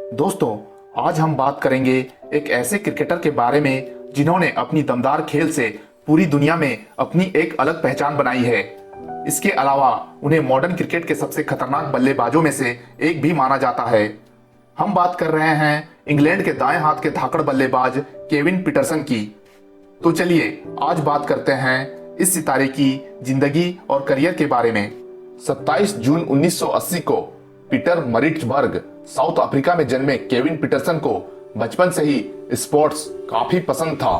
दोस्तों, आज हम बात करेंगे एक ऐसे क्रिकेटर के बारे में जिन्होंने अपनी दमदार खेल से पूरी दुनिया में अपनी एक अलग पहचान बनाई है। इसके अलावा उन्हें मॉडर्न क्रिकेट के सबसे खतरनाक बल्लेबाजों में से एक भी माना जाता है। हम बात कर रहे हैं इंग्लैंड के दाएं हाथ के धाकड़ बल्लेबाज केविन पीटरसन की। तो चलिए आज बात करते हैं इस सितारे की जिंदगी और करियर के बारे में। 27 जून 1980 को पीटर मरिट्जबर्ग, साउथ अफ्रीका में जन्मे केविन पीटरसन को बचपन से ही स्पोर्ट्स काफी पसंद था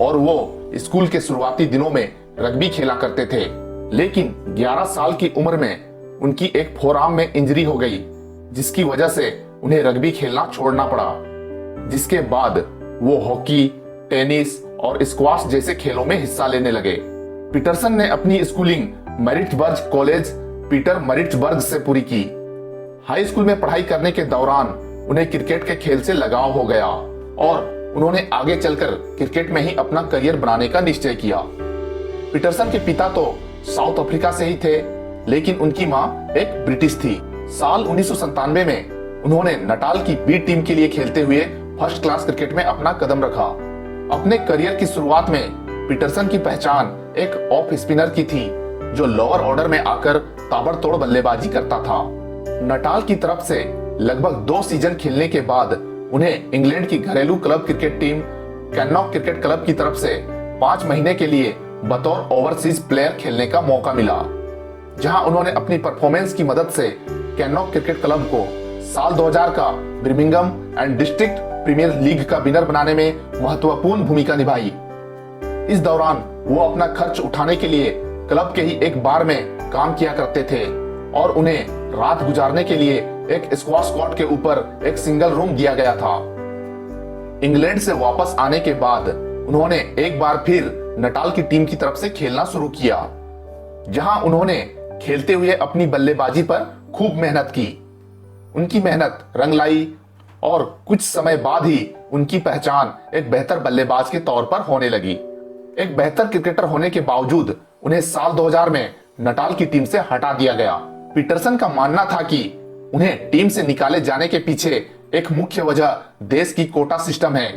और वो स्कूल के शुरुआती दिनों में रग्बी खेला करते थे। लेकिन 11 साल की उम्र में उनकी एक फोरआर्म में इंजरी हो गई, जिसकी वजह से उन्हें रग्बी खेलना छोड़ना पड़ा। जिसके बाद वो हॉकी, टेनिस और स्क्वाश जैसे खेलों में हिस्सा लेने लगे। पीटरसन ने अपनी schooling Maritzburg college Peter Maritzburg से पूरी की। हाई स्कूल में पढ़ाई करने के दौरान उन्हें क्रिकेट के खेल से लगाव हो गया और उन्होंने आगे चलकर क्रिकेट में ही अपना करियर बनाने का निश्चय किया। पीटरसन के पिता तो साउथ अफ्रीका से ही थे, लेकिन उनकी मां एक ब्रिटिश थी। साल 1997 में उन्होंने नटाल की बी टीम के लिए खेलते हुए फर्स्ट क्लास क्रिकेट में अपना कदम रखा। अपने करियर की शुरुआत में पीटरसन की पहचान एक ऑफ स्पिनर की थी, जो लोअर ऑर्डर में आकर ताबड़तोड़ बल्लेबाजी करता था। नटाल की तरफ से लगभग 2 सीजन खेलने के बाद उन्हें इंग्लैंड की घरेलू club cricket team Cannock cricket club की तरफ से 5 महीने के लिए बतौर ओवरसीज प्लेयर खेलने का मौका मिला, जहां उन्होंने अपनी परफॉर्मेंस की मदद से कैनॉक क्रिकेट क्लब को साल 2000 का Birmingham and district premier league का विनर बनाने में महत्वपूर्ण भूमिका निभाई। इस दौरान वो अपना खर्च उठाने के लिए क्लब के ही एक बार में काम किया करते थे और उन्हें रात गुजारने के लिए एक स्क्वाश कोर्ट के ऊपर एक सिंगल रूम दिया गया था। इंग्लैंड से वापस आने के बाद उन्होंने एक बार फिर नटाल की टीम की तरफ से खेलना शुरू किया, जहां उन्होंने खेलते हुए अपनी बल्लेबाजी पर खूब मेहनत की। उनकी मेहनत रंग लाई और कुछ समय बाद ही उनकी पहचान एक बेहतर बल्लेबाज के तौर पर होने लगी। एक बेहतर क्रिकेटर होने के बावजूद उन्हें साल 2000 में नटाल की टीम से हटा दिया गया। पीटरसन का मानना था कि उन्हें टीम से निकाले जाने के पीछे एक मुख्य वजह देश की कोटा सिस्टम है,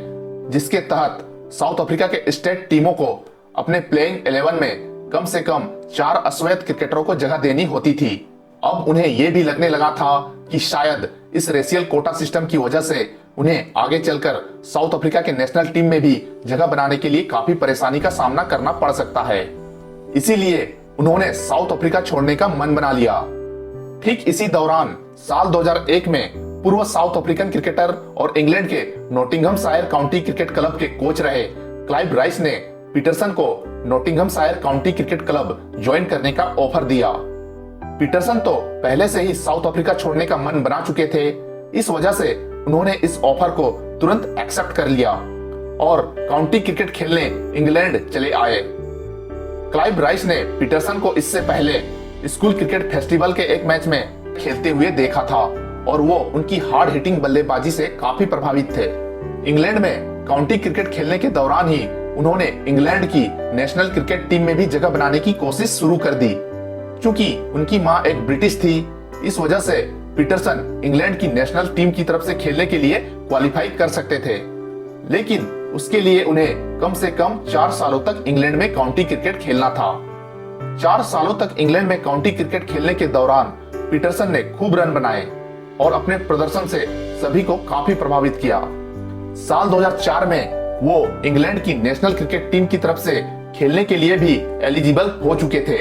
जिसके तहत साउथ अफ्रीका के स्टेट टीमों को अपने प्लेइंग 11 में कम से कम 4 अश्वेत क्रिकेटरों को जगह देनी होती थी। अब उन्हें यह भी लगने लगा था कि शायद इस रेशियल कोटा सिस्टम की वजह से उन्हें आगे चलकर साउथ अफ्रीका के नेशनल टीम में भी जगह बनाने के लिए काफी परेशानी का सामना करना पड़ सकता है। इसीलिए उन्होंने साउथ अफ्रीका छोड़ने का मन बना लिया। ठीक इसी दौरान साल 2001 में पूर्व साउथ अफ्रीकन क्रिकेटर और इंग्लैंड के नॉटिंघमशायर काउंटी क्रिकेट क्लब के कोच रहे क्लाइव राइस ने पीटरसन को Nottinghamshire county cricket club join करने का ऑफर दिया। पीटरसन तो पहले से ही साउथ अफ्रीका छोड़ने का मन बना चुके थे, इस वजह से उन्होंने इस ऑफर को तुरंत एक्सेप्ट कर लिया और काउंटी क्रिकेट खेलने इंग्लैंड चले आए। क्लाइव राइस ने पीटरसन को इससे पहले स्कूल क्रिकेट फेस्टिवल के एक मैच में खेलते हुए देखा था और वो उनकी हार्ड हिटिंग बल्लेबाजी से काफी प्रभावित थे। इंग्लैंड में काउंटी क्रिकेट खेलने के दौरान ही उन्होंने इंग्लैंड की नेशनल क्रिकेट टीम में भी जगह बनाने की कोशिश शुरू कर दी। क्योंकि उनकी मां एक ब्रिटिश थी, इस वजह से पीटरसन इंग्लैंड की नेशनल टीम की तरफ से खेलने के लिए क्वालिफाई कर सकते थे, लेकिन उसके लिए उन्हें कम से कम 4 सालों तक इंग्लैंड में काउंटी क्रिकेट खेलना था। 4 सालों तक इंग्लैंड में काउंटी क्रिकेट खेलने के दौरान पीटरसन ने खूब रन बनाए और अपने प्रदर्शन से सभी को काफी प्रभावित किया। साल 2004 में वो इंग्लैंड की नेशनल क्रिकेट टीम की तरफ से खेलने के लिए भी एलिजिबल हो चुके थे।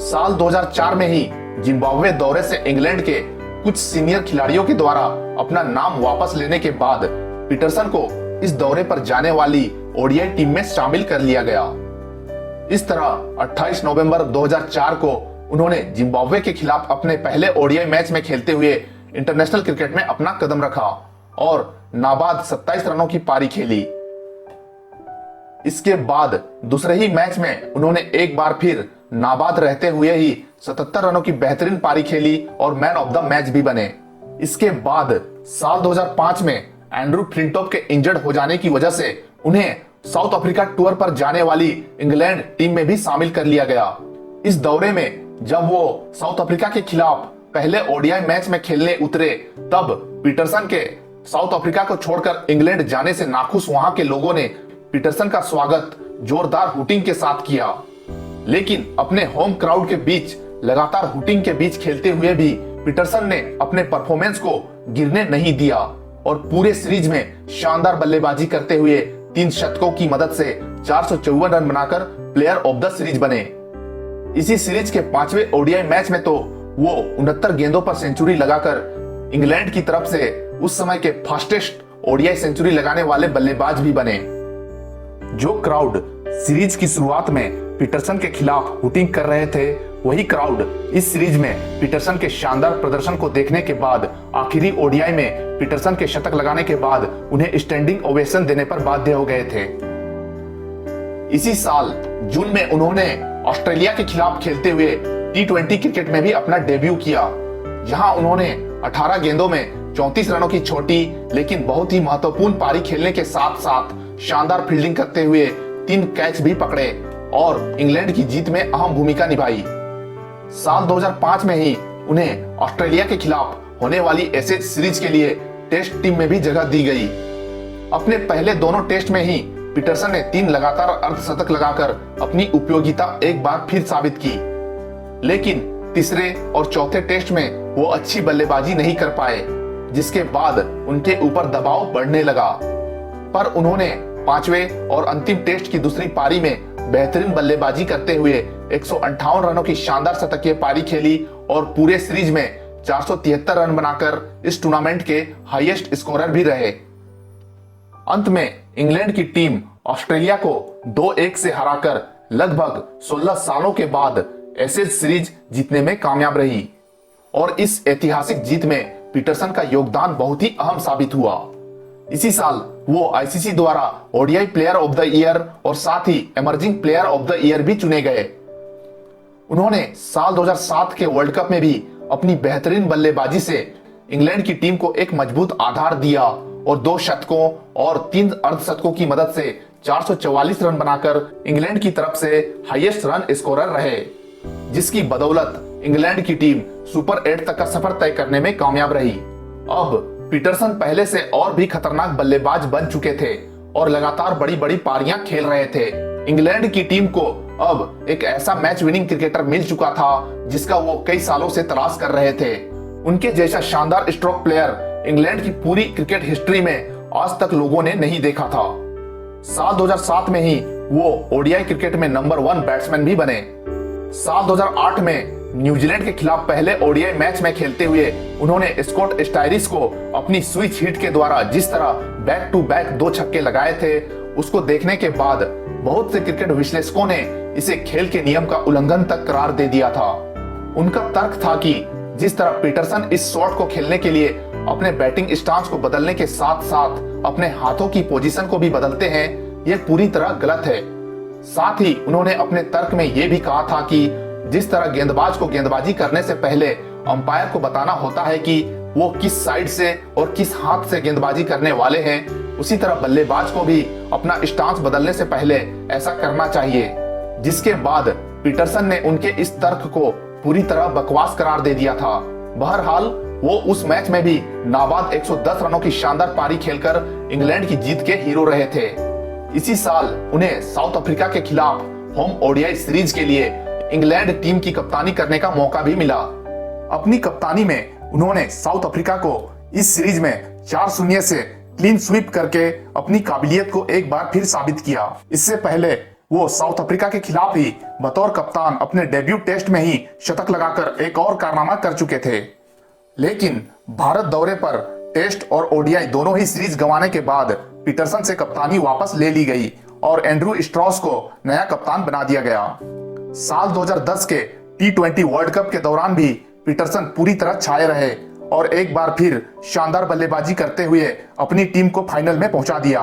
साल 2004 में ही जिम्बाब्वे दौरे से इंग्लैंड के कुछ सीनियर खिलाड़ियों के द्वारा अपना नाम वापस लेने के बाद पीटरसन को इस दौरे पर जाने वाली ओडीआई टीम में शामिल कर लिया गया। इस तरह 28 नवंबर 2004 को उन्होंने जिम्बाब्वे के खिलाफ अपने पहले ओडीआई मैच में खेलते हुए इंटरनेशनल क्रिकेट में अपना कदम रखा और नाबाद 27 रनों की पारी खेली। इसके बाद दूसरे ही मैच में उन्होंने एक बार फिर नाबाद रहते हुए ही 77 रनों की बेहतरीन पारी खेली और मैन ऑफ द मैच भी बने। इसके बाद साल 2005 में एंड्रू फ्लिंटॉप के इंजर्ड हो जाने की वजह से उन्हें साउथ अफ्रीका टूर पर जाने वाली इंग्लैंड टीम में भी शामिल कर लिया गया। इस दौरे में जब वो साउथ अफ्रीका के खिलाफ पहले ओडीआई मैच में खेलने उतरे, तब पीटरसन के साउथ अफ्रीका को छोड़कर इंग्लैंड जाने से नाखुश वहां के लोगों ने पीटरसन का स्वागत जोरदार हुटिंग के साथ किया। लेकिन अपने होम क्राउड के बीच लगातार हुटिंग के बीच खेलते हुए भी पीटरसन ने अपने परफॉर्मेंस को गिरने नहीं दिया और पूरे सीरीज में शानदार बल्लेबाजी करते हुए 3 शतकों की मदद से 454 रन बनाकर प्लेयर ऑफ द सीरीज बने। इसी सीरीज के 5वें ओडीआई मैच में तो वो 69 गेंदों पर सेंचुरी लगाकर इंग्लैंड की तरफ से उस समय के फास्टेस्ट ओडीआई सेंचुरी लगाने वाले बल्लेबाज भी बने। जो क्राउड सीरीज की शुरुआत में पीटरसन के खिलाफ हुटिंग कर रहे थे, वही क्राउड इस सीरीज में पीटरसन के शानदार प्रदर्शन को देखने के बाद आखिरी ओडीआई में पीटरसन के शतक लगाने के बाद उन्हें स्टैंडिंग ओवेशन देने पर बाध्य हो गए थे। इसी साल जून में उन्होंने ऑस्ट्रेलिया के खिलाफ खेलते हुए टी20 क्रिकेट में भी अपना डेब्यू किया, जहां उन्होंने 18 गेंदों में 34 रनों की छोटी लेकिन बहुत ही महत्वपूर्ण पारी खेलने के साथ साथ शानदार फील्डिंग करते हुए 3 कैच भी पकड़े और इंग्लैंड की जीत में अहम भूमिका निभाई। साल 2005 में ही उन्हें ऑस्ट्रेलिया के खिलाफ होने एशेज एशेज सीरीज के लिए टेस्ट टीम में भी जगह दी गई। अपने पहले दोनों टेस्ट में ही पीटरसन ने 3 लगातार अर्धशतक लगाकर अपनी उपयोगिता एक बार फिर साबित की, लेकिन तीसरे और चौथे टेस्ट में वो अच्छी बल्लेबाजी नहीं कर पाए, जिसके बाद उनके ऊपर दबाव बढ़ने लगा। पर उन्होंने 5वें और अंतिम टेस्ट की दूसरी पारी में बेहतरीन बल्लेबाजी करते हुए 158 रनों की शानदार शतकीय पारी खेली और पूरे सीरीज में 473 रन बनाकर इस टूर्नामेंट के हाईएस्ट स्कोरर भी रहे। अंत में इंग्लैंड की टीम ऑस्ट्रेलिया को 2-1 से हराकर लगभग 16 सालों के बाद एशेज सीरीज जीतने में कामयाब रही और इस ऐतिहासिक जीत में पीटरसन का योगदान बहुत ही अहम साबित हुआ। इसी साल वो आईसीसी द्वारा ODI player of the year और साथ ही emerging player of the year भी चुने गए। उन्होंने साल 2007 के वर्ल्ड कप में भी अपनी बेहतरीन बल्लेबाजी से इंग्लैंड की टीम को एक मजबूत आधार दिया और 2 शतकों और 3 अर्धशतकों की मदद से 444 रन बनाकर इंग्लैंड की तरफ से हाईएस्ट रन स्कोरर रहे, जिसकी बदौलत इंग्लैंड की टीम सुपर 8 तक का सफर तय करने में कामयाब रही। अब पीटरसन पहले से और भी खतरनाक बल्लेबाज बन चुके थे और लगातार बड़ी बड़ी पारियां खेल रहे थे। इंग्लैंड की टीम को अब एक ऐसा मैच विनिंग क्रिकेटर मिल चुका था जिसका वो कई सालों से तलाश कर रहे थे। उनके जैसा शानदार स्ट्रोक प्लेयर इंग्लैंड की पूरी क्रिकेट हिस्ट्री में आज तक लोगों ने नहीं देखा था। साल 2007 में ही वो ओडीआई क्रिकेट में नंबर 1 बैट्समैन भी बने। साल 2008 में न्यूजीलैंड के खिलाफ पहले ओडीआई मैच में खेलते हुए उन्होंने स्कॉट स्टायरिस को अपनी स्विच हिट के द्वारा जिस तरह बैक टू बैक 2 छक्के लगाए थे, उसको देखने के बाद बहुत से क्रिकेट विश्लेषकों ने इसे खेल के नियम का उल्लंघन तक करार दे दिया था। उनका तर्क था कि जिस तरह पीटरसन इस शॉट को खेलने के लिए अपने बैटिंग स्टांस को बदलने के साथ साथ अपने हाथों की पोजीशन को भी बदलते हैं, यह पूरी तरह गलत है। साथ ही उन्होंने अपने तर्क में यह भी कहा था कि जिस तरह गेंदबाज को गेंदबाजी करने से पहले अंपायर को बताना होता है कि वो किस साइड से और किस हाथ से गेंदबाजी करने वाले हैं, उसी तरह बल्लेबाज को भी अपना स्टांस बदलने से पहले ऐसा करना चाहिए। जिसके बाद पीटरसन ने उनके इस तर्क को पूरी तरह बकवास करार दे दिया था। बहरहाल वो उस मैच में भी नाबाद 110 रनों की शानदार पारी खेलकर इंग्लैंड की जीत के हीरो रहे थे। इसी साल उन्हें साउथ अफ्रीका के खिलाफ होम ओडीआई सीरीज के लिए इंग्लैंड टीम की कप्तानी करने का मौका भी मिला। अपनी कप्तानी में उन्होंने साउथ अफ्रीका को इस सीरीज में 4-0 से क्लीन स्वीप करके अपनी काबिलियत को एक बार फिर साबित किया। इससे पहले वो साउथ अफ्रीका के खिलाफ ही बतौर कप्तान अपने डेब्यू टेस्ट में ही शतक लगाकर एक और कारनामा कर चुके थे। लेकिन भारत दौरे पर टेस्ट और ओडीआई दोनों ही सीरीज गंवाने के बाद पीटरसन से कप्तानी वापस ले ली गई और एंड्रू स्ट्रॉस को नया कप्तान बना दिया गया। साल 2010 के टी20 वर्ल्ड कप के दौरान भी पीटरसन पूरी तरह छाए रहे और एक बार फिर शानदार बल्लेबाजी करते हुए अपनी टीम को फाइनल में पहुंचा दिया।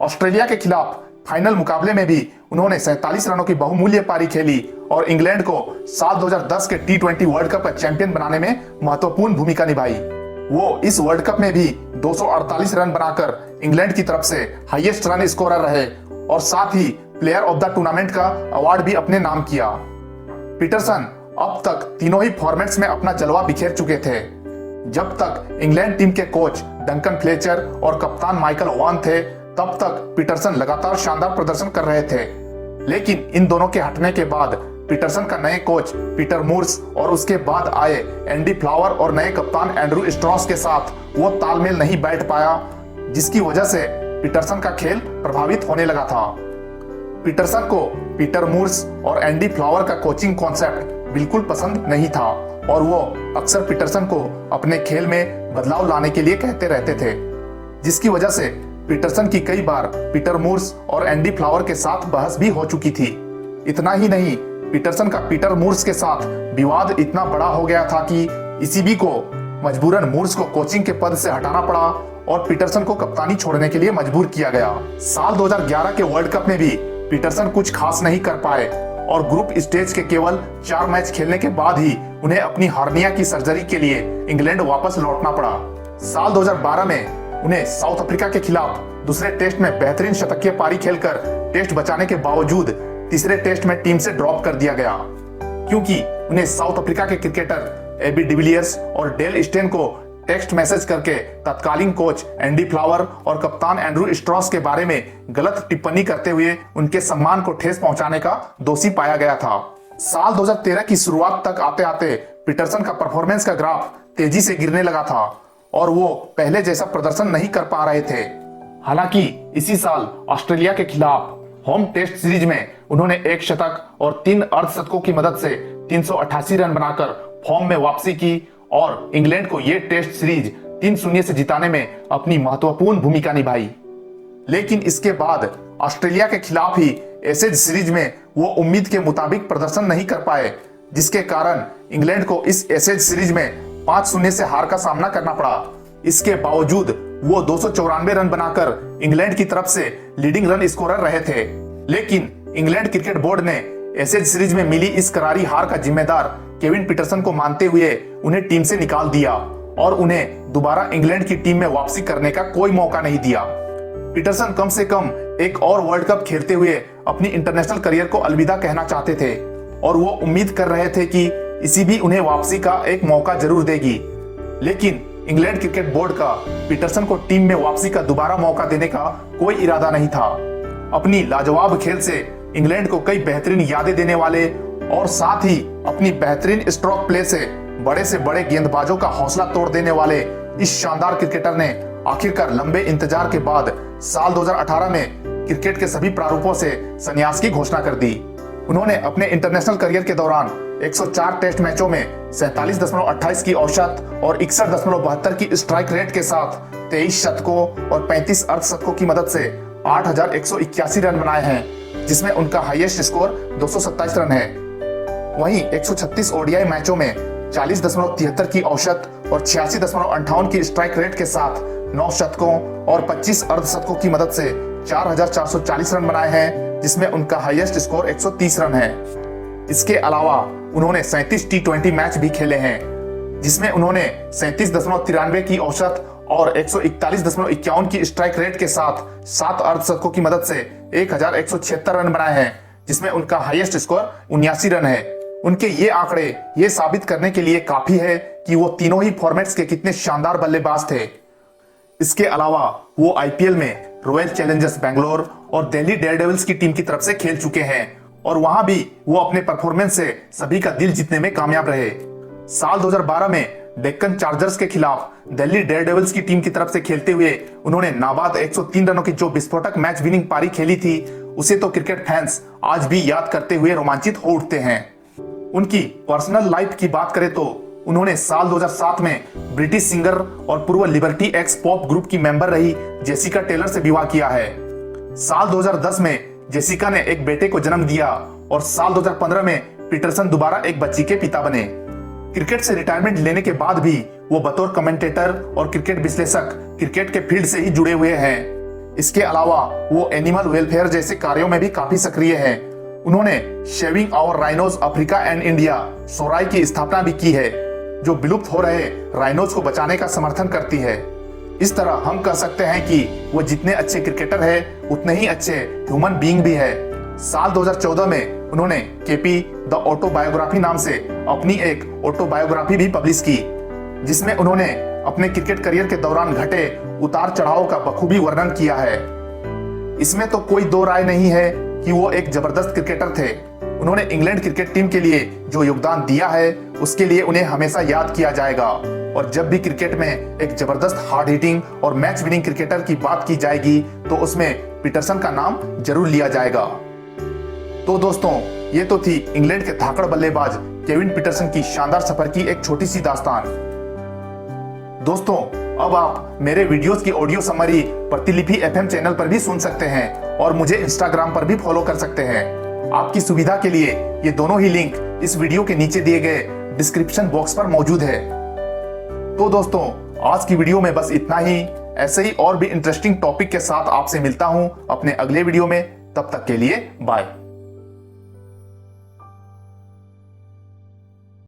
ऑस्ट्रेलिया के खिलाफ फाइनल मुकाबले में भी उन्होंने 47 रनों की बहुमूल्य पारी खेली और इंग्लैंड को साल 2010 के टी20 वर्ल्ड कप का चैंपियन बनाने में महत्वपूर्ण भूमिका निभाई। वो इस वर्ल्ड कप में भी 248 रन बनाकर इंग्लैंड की तरफ से हाईएस्ट रन स्कोरर रहे और साथ ही प्लेयर ऑफ द टूर्नामेंट का अवार्ड भी अपने नाम किया। पीटरसन अब तक तीनों ही फॉर्मेट्स में अपना जलवा बिखेर चुके थे। जब तक इंग्लैंड टीम के कोच डंकन फ्लेचर और कप्तान माइकल वॉन थे, तब तक पीटरसन लगातार शानदार प्रदर्शन कर रहे थे। लेकिन इन दोनों के हटने के बाद पीटरसन का नए कोच पीटर मूर्स और उसके बाद आए एंडी फ्लावर और नए कप्तान एंड्रू स्ट्रॉस के साथ वो तालमेल नहीं बैठ पाया, जिसकी वजह से पीटरसन का खेल प्रभावित होने लगा था। पीटरसन को पीटर मूर्स और एंडी फ्लावर का कोचिंग कॉन्सेप्ट बिल्कुल पसंद नहीं था और वो अक्सर पीटरसन को अपने खेल में बदलाव लाने के लिए कहते रहते थे, जिसकी वजह से पीटरसन की कई बार पीटर मूर्स और एंडी फ्लावर के साथ बहस भी हो चुकी थी। इतना ही नहीं, पीटरसन का पीटर मूर्स के साथ विवाद इतना बड़ा हो गया था कि ईसीबी को मजबूरन मूर्स को कोचिंग के पद से हटाना पड़ा और पीटरसन को कप्तानी छोड़ने के लिए मजबूर किया गया। साल 2011 के वर्ल्ड कप में भी पीटरसन कुछ खास नहीं कर पाए और ग्रुप स्टेज के केवल 4 मैच खेलने के बाद ही उन्हें अपनी हार्निया की सर्जरी के लिए इंग्लैंड वापस लौटना पड़ा। साल 2012 में उन्हें साउथ अफ्रीका के खिलाफ दूसरे टेस्ट में बेहतरीन शतकीय पारी खेलकर टेस्ट बचाने के बावजूद तीसरे टेस्ट में टीम से ड्रॉप कर दिया गया, क्योंकि उन्हें साउथ अफ्रीका के क्रिकेटर एबी डिविलियर्स और डेल स्टेन को टेक्स्ट मैसेज करके तत्कालीन कोच एंडी फ्लावर और कप्तान एंड्रू स्ट्रॉस के बारे में गलत टिप्पणी करते हुए उनके सम्मान को ठेस पहुंचाने का दोषी पाया गया था। साल 2013 की शुरुआत तक आते आते पीटरसन का परफॉर्मेंस का ग्राफ तेजी से गिरने लगा था और वो पहले जैसा प्रदर्शन नहीं कर पा रहे थे। हालांकि इसी साल ऑस्ट्रेलिया के खिलाफ होम टेस्ट सीरीज में उन्होंने 1 शतक और 3 अर्धशतकों की मदद से 388 रन बनाकर फॉर्म में वापसी की और इंग्लैंड को यह टेस्ट सीरीज 3-0 से जिताने में अपनी महत्वपूर्ण भूमिका निभाई। लेकिन इसके बाद ऑस्ट्रेलिया के खिलाफ ही एशेज सीरीज में वो उम्मीद के मुताबिक प्रदर्शन नहीं कर पाए, जिसके कारण इंग्लैंड को इस एशेज सीरीज में 5-0 से हार का सामना करना पड़ा। इसके बावजूद वो 294 रन बनाकर इंग्लैंड की तरफ से लीडिंग रन स्कोरर रहे थे। लेकिन इंग्लैंड क्रिकेट बोर्ड ने एशेज सीरीज में मिली इस करारी हार का जिम्मेदार केविन पीटरसन को मानते हुए उन्हें टीम से निकाल दिया और उन्हें दोबारा इंग्लैंड की टीम में वापसी करने का कोई मौका नहीं दिया। पीटरसन कम से कम एक और वर्ल्ड कप खेलते हुए अपनी इंटरनेशनल करियर को अलविदा कहना चाहते थे और वो उम्मीद कर रहे थे कि ईसीबी उन्हें वापसी का एक मौका जरूर देगी। लेकिन इंग्लैंड क्रिकेट बोर्ड का पीटरसन को टीम में वापसी का दोबारा मौका देने का कोई इरादा नहीं था। अपनी लाजवाब खेल से इंग्लैंड को कई बेहतरीन यादें देने वाले और साथ ही अपनी बेहतरीन स्ट्रोक प्ले से बड़े गेंदबाजों का हौसला तोड़ देने वाले इस शानदार क्रिकेटर ने आखिरकार लंबे इंतजार के बाद साल 2018 में क्रिकेट के सभी प्रारूपों से संन्यास की घोषणा कर दी। उन्होंने अपने इंटरनेशनल करियर के दौरान 104 टेस्ट मैचों में 47.28 की औसत और 61.72 की स्ट्राइक रेट के साथ 23 शतकों और 35 अर्धशतकों की मदद से 8,181 रन बनाए हैं, जिसमें उनका हाईएस्ट स्कोर 227 रन है। वहीं 136 ओडीआई मैचों में 40.73 की औसत और 86.58 की स्ट्राइक रेट के साथ 9 शतकों और 25 अर्धशतकों की मदद से 4,440 रन बनाए हैं, जिसमें उनका हाईएस्ट स्कोर 130 रन है। इसके अलावा उन्होंने 37 टी20 मैच भी खेले हैं, जिसमें उन्होंने 37.93 की औसत और 141.51 की स्ट्राइक रेट के साथ 7 अर्धशतकों की मदद से 1,176 रन बनाए हैं, जिसमें उनका हाईएस्ट स्कोर 79 रन है। उनके ये आंकड़े ये साबित करने के लिए काफी है कि वो तीनों ही फॉर्मेट्स के कितने शानदार बल्लेबाज थे। इसके अलावा वो आईपीएल में रॉयल चैलेंजर्स बैंगलोर और दिल्ली डेयरडेविल्स की टीम की तरफ से खेल चुके हैं और वहां भी वो अपने परफॉर्मेंस से सभी का दिल जीतने में कामयाब रहे। साल 2012 में डेक्कन चार्जर्स के खिलाफ दिल्ली डेयरडेविल्स की टीम की तरफ से खेलते हुए उन्होंने नाबाद 103 रनों की जो विस्फोटक मैच विनिंग पारी खेली थी, उसे तो क्रिकेट फैंस आज भी याद करते हुए रोमांचित हो उठते हैं। उनकी पर्सनल लाइफ की बात करें तो उन्होंने साल 2007 में ब्रिटिश सिंगर और पूर्व लिबर्टी एक्स पॉप ग्रुप की मेंबर रही जेसिका टेलर से विवाह किया है। साल 2010 में जेसिका ने एक बेटे को जन्म दिया और साल 2015 में पीटरसन दोबारा एक बच्ची के पिता बने। क्रिकेट से रिटायरमेंट लेने के बाद भी वो बतौर कमेंटेटर और क्रिकेट विश्लेषक क्रिकेट के फील्ड से ही जुड़े हुए हैं। इसके अलावा वो एनिमल वेलफेयर जैसे कार्यों में भी काफी सक्रिय हैं। उन्होंने saving our rhinos Africa and India SORAI की स्थापना भी की है, जो विलुप्त हो रहे राइनोज को बचाने का समर्थन करती है। इस तरह हम कह सकते हैं कि वो जितने अच्छे क्रिकेटर है उतने ही अच्छे ह्यूमन बीइंग भी है। साल 2014 में उन्होंने केपी द ऑटोबायोग्राफी नाम से अपनी एक ऑटोबायोग्राफी भी पब्लिश की। जिसमें उन्होंने अपने क्रिकेट करियर के दौरान घटे उतार चढ़ाव का बखूबी वर्णन किया है। इसमें तो कोई दो राय नहीं है कि वो एक जबरदस्त क्रिकेटर थे। उन्होंने इंग्लैंड क्रिकेट टीम के लिए जो योगदान दिया है उसके लिए उन्हें हमेशा याद किया जाएगा। और जब भी क्रिकेट में एक जबरदस्त हार्ड हिटिंग और मैच विनिंग क्रिकेटर की बात की जाएगी तो उसमें पीटरसन का नाम जरूर लिया जाएगा। तो दोस्तों, ये तो थी इंग्लैंड के धाकड़ बल्लेबाज केविन पीटरसन की शानदार सफर की एक छोटी सी दास्तान। दोस्तों, अब आप मेरे वीडियोस की ऑडियो समरी प्रतिलिपि एफएम चैनल पर भी सुन सकते हैं और मुझे इंस्टाग्राम पर भी फॉलो कर सकते हैं। आपकी सुविधा के लिए ये दोनों ही लिंक इस वीडियो के नीचे दिए गए डिस्क्रिप्शन बॉक्स पर मौजूद है। तो दोस्तों, आज की वीडियो में बस इतना ही। ऐसे ही और भी इंटरेस्टिंग टॉपिक के साथ आपसे मिलता हूं अपने अगले वीडियो में। तब तक के लिए बाय।